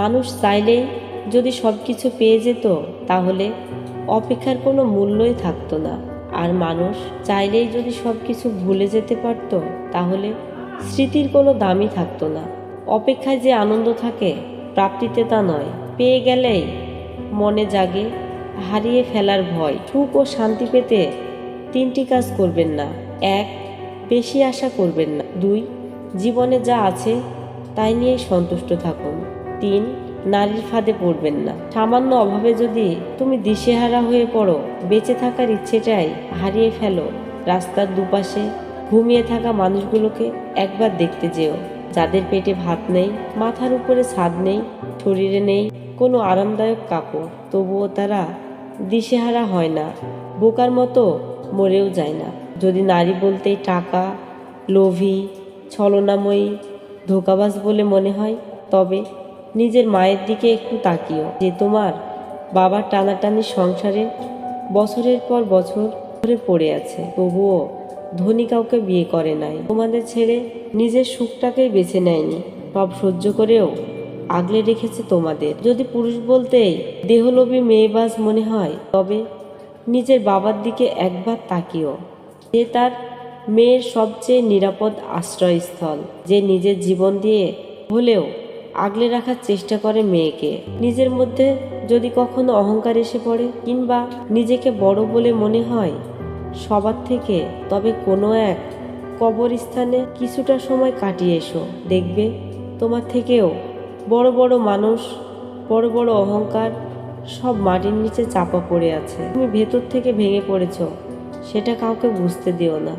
মানুষ চাইলেই যদি সব কিছু পেয়ে যেত তাহলে অপেক্ষার কোনো মূল্যই থাকতো না। আর মানুষ চাইলেই যদি সব কিছু ভুলে যেতে পারত তাহলে স্মৃতির কোনো দামই থাকতো না। অপেক্ষায় যে আনন্দ থাকে প্রাপ্তিতে তা নয়। পেয়ে গেলেই মনে জাগে হারিয়ে ফেলার ভয়। সুখ ও শান্তি পেতে 3টি কাজ করবেন না। 1. বেশি আশা করবেন না। 2. জীবনে যা আছে তাই নিয়েই সন্তুষ্ট থাকুন। 3. নারীর ফাঁদে পড়বেন না। সামান্য অভাবে যদি তুমি দিশেহারা হয়ে পড়ো, বেঁচে থাকার ইচ্ছেটাই হারিয়ে ফেলো, রাস্তার দুপাশে ঘুমিয়ে থাকা মানুষগুলোকে একবার দেখতে যেও, যাদের পেটে ভাত নেই, মাথার উপরে ছাদ নেই, শরীরে নেই কোনো আরামদায়ক কাপড়, তবুও তারা দিশেহারা হয় না, বোকার মতো মরেও যায় না। যদি নারী বলতেই টাকা, লোভী, ছলনাময়ী, ধোঁকাবাজ বলে মনে হয়, তবে নিজের মায়ের দিকে একটু তাকিও, যে তোমার বাবার টানাটানি সংসারে বছরের পর বছর ধরে পড়ে আছে, তবুও ধনী কাউকে বিয়ে করে নাই, তোমাদের ছেড়ে নিজের সুখটাকেই বেছে নেয়নি, সব সহ্য করেও আগলে রেখেছে তোমাদের। যদি পুরুষ বলতেই দেহলোভী মেয়েবাজ মনে হয়, তবে নিজের বাবার দিকে একবার তাকিও, যে তার মেয়ের সবচেয়ে নিরাপদ আশ্রয়স্থল, যে নিজের জীবন দিয়ে হলেও আগলে রাখার চেষ্টা করে মেয়েকে। নিজের মধ্যে যদি কখনো অহংকার এসে পড়ে কিংবা নিজেকে বড় বলে মনে হয় সবার থেকে, তবে কোনো এক কবরস্থানে কিছুটা সময় কাটিয়ে এসো, দেখবে তোমার থেকেও বড় বড় মানুষ, বড় বড় অহংকার সব মাটির নিচে চাপা পড়ে আছে। তুমি ভেতর থেকে ভেঙে পড়েছ, সেটা কাউকে বুঝতে দিও না।